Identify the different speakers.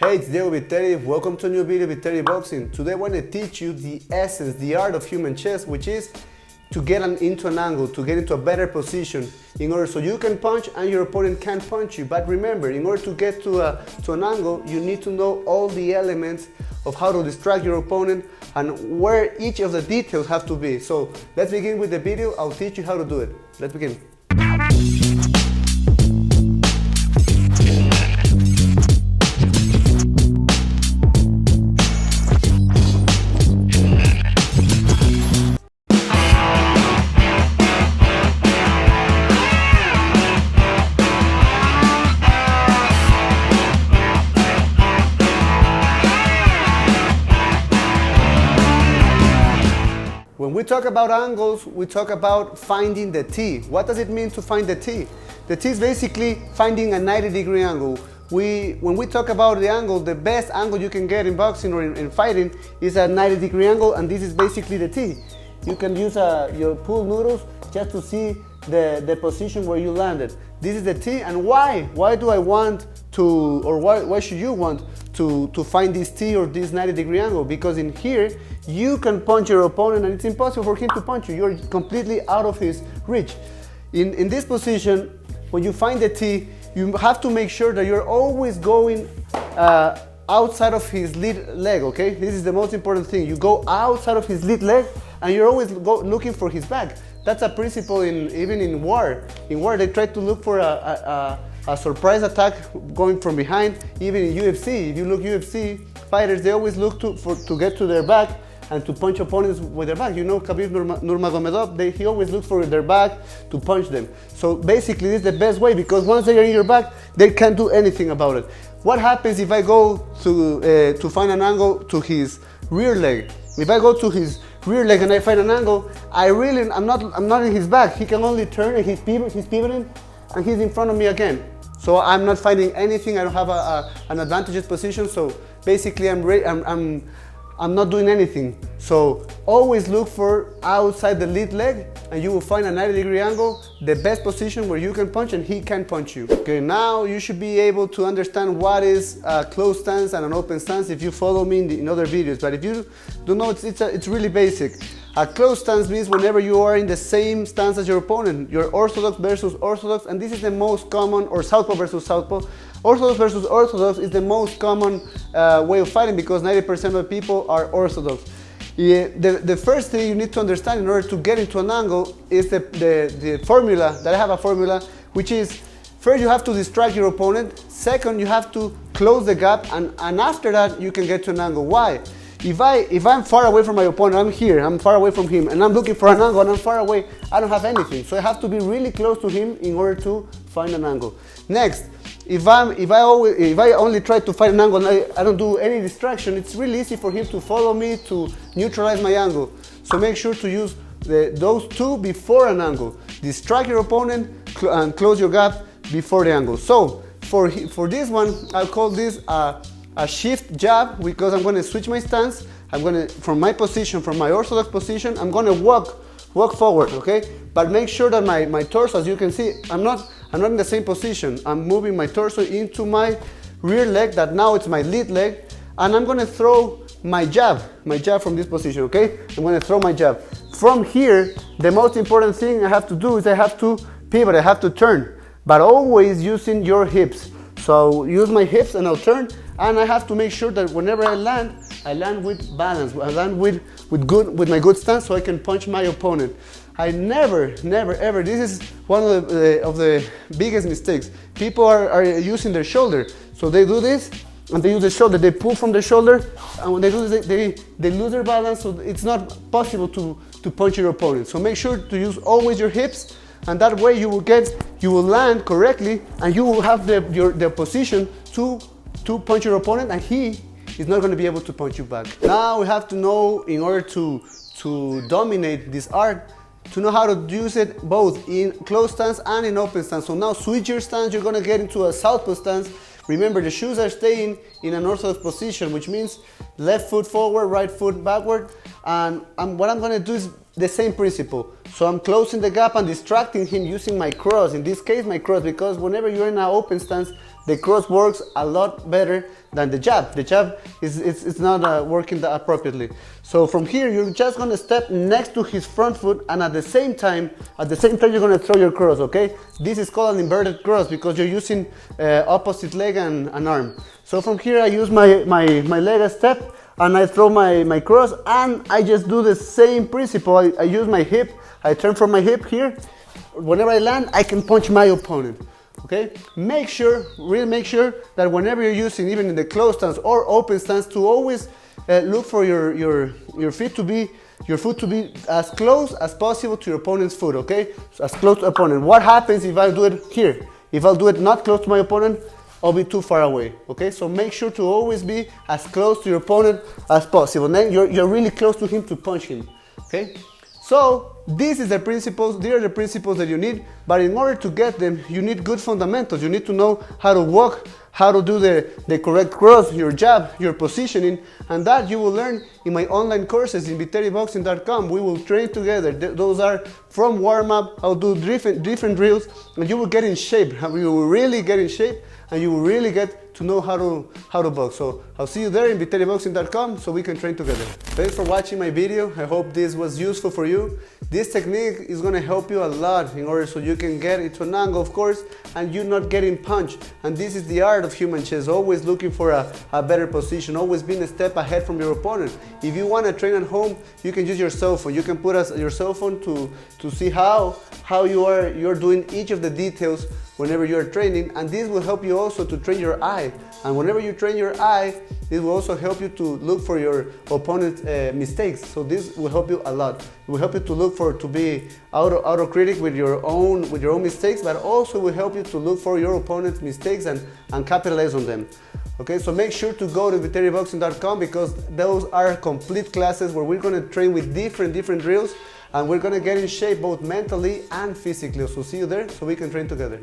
Speaker 1: Hey, it's Diego Viteri. Welcome to a new video of Viteri Boxing. Today I want to teach you the essence, the art of human chess, which is to get into an angle, to get into a better position in order so you can punch and your opponent can punch you. But remember, in order to get to an angle, you need to know all the elements of how to distract your opponent and where each of the details have to be. So let's begin with the video. I'll teach you how to do it. Let's begin. When we talk about angles, we talk about finding the T. What does it mean to find the T? The T is basically finding a 90-degree angle. When we talk about the angle, the best angle you can get in boxing or in fighting is a 90-degree angle, and this is basically the T. You can use your pool noodles just to see the position where you landed. This is the T, and why? Why do I want to, or why should you want to find this T or this 90-degree angle? Because in here, you can punch your opponent and it's impossible for him to punch you. You're completely out of his reach. In this position, when you find the T, you have to make sure that you're always going outside of his lead leg, okay? This is the most important thing. You go outside of his lead leg and you're always looking for his back. That's a principle even in war. In war, they try to look for a surprise attack going from behind. Even in UFC, if you look UFC fighters, they always look to get to their back and to punch opponents with their back. You know, Khabib Nurmagomedov, he always looks for their back to punch them. So basically, this is the best way, because once they are in your back, they can't do anything about it. What happens if I go to find an angle to his rear leg? If I go to his rear leg and I find an angle, I'm not in his back. He can only turn and he's pivoting and he's in front of me again. So I'm not finding anything. I don't have an advantageous position. So basically, I'm not doing anything. So always look for outside the lead leg and you will find a 90-degree angle, the best position where you can punch and he can punch you. Okay, now you should be able to understand what is a closed stance and an open stance if you follow me in other videos. But if you don't know, it's really basic. A closed stance means whenever you are in the same stance as your opponent, you're orthodox versus orthodox, and this is the most common, or southpaw versus southpaw. Orthodox versus orthodox is the most common way of fighting because 90% of people are orthodox. Yeah, the first thing you need to understand in order to get into an angle is the formula, that I have a formula, which is first you have to distract your opponent, second you have to close the gap, and after that you can get to an angle. Why? If I'm far away from my opponent, I'm here, I'm far away from him, and I'm looking for an angle and I'm far away, I don't have anything. So I have to be really close to him in order to find an angle. Next, if I only try to find an angle and I don't do any distraction, it's really easy for him to follow me to neutralize my angle. So make sure to use those two before an angle. Distract your opponent and close your gap before the angle. So for this one, I'll call this a shift jab, because I'm going to switch my stance. I'm going to, from my position, from my orthodox position, I'm going to walk forward, okay? But make sure that my torso, as you can see, I'm not in the same position. I'm moving my torso into my rear leg, that now it's my lead leg, and I'm going to throw my jab from this position, okay? I'm going to throw my jab. From here, the most important thing I have to do is I have to pivot, I have to turn, but always using your hips. So use my hips and I'll turn, and I have to make sure that whenever I land with balance. I land with my good stance so I can punch my opponent. I never ever, this is one of the biggest mistakes. People are using their shoulder. So they do this and they use the shoulder, they pull from the shoulder, and when they do this, they lose their balance, so it's not possible to punch your opponent. So make sure to use always your hips, and that way you will land correctly and you will have the position to punch your opponent, and he is not going to be able to punch you back. Now we have to know, in order to dominate this art, to know how to use it both in closed stance and in open stance. So now switch your stance, you're going to get into a southpaw stance. Remember, the shoes are staying in an orthodox position, which means left foot forward, right foot backward. And what I'm going to do is the same principle. So I'm closing the gap and distracting him using my cross. In this case, my cross, because whenever you're in an open stance, the cross works a lot better than the jab. The jab it's not working that appropriately. So from here, you're just gonna step next to his front foot, and at the same time you're gonna throw your cross, okay? This is called an inverted cross because you're using opposite leg and arm. So from here, I use my leg as step, and I throw my cross, and I just do the same principle. I use my hip, I turn from my hip here. Whenever I land, I can punch my opponent. Okay, really make sure that whenever you're using, even in the closed stance or open stance, to always look for your foot to be as close as possible to your opponent's foot. Okay, so as close to opponent. What happens if I do it here? If I'll do it not close to my opponent, I'll be too far away. Okay, so make sure to always be as close to your opponent as possible. Then you're really close to him to punch him. Okay. So these are the principles that you need, but in order to get them, you need good fundamentals. You need to know how to walk, how to do the correct cross, your jab, your positioning, and that you will learn in my online courses in ViteriBoxing.com. We will train together. Those are from warm-up. I'll do different drills, and you will get in shape. You will really get in shape, and you will really get to know how to box. So I'll see you there in ViteriBoxing.com so we can train together. Thanks for watching my video. I hope this was useful for you. This technique is going to help you a lot in order so you can get into an angle, of course, and you're not getting punched. And this is the art of human chess, always looking for a better position, always being a step ahead from your opponent. If you want to train at home, you can use your cell phone. You can put your cell phone to see how you're doing each of the details whenever you're training, and this will help you also to train your eye. And whenever you train your eye, this will also help you to look for your opponent's mistakes. So this will help you a lot. It will help you to look to be autocritic with your own mistakes, but also will help you to look for your opponent's mistakes and capitalize on them. Okay, so make sure to go to ViteriBoxing.com because those are complete classes where we're going to train with different drills, and we're going to get in shape both mentally and physically. So see you there so we can train together.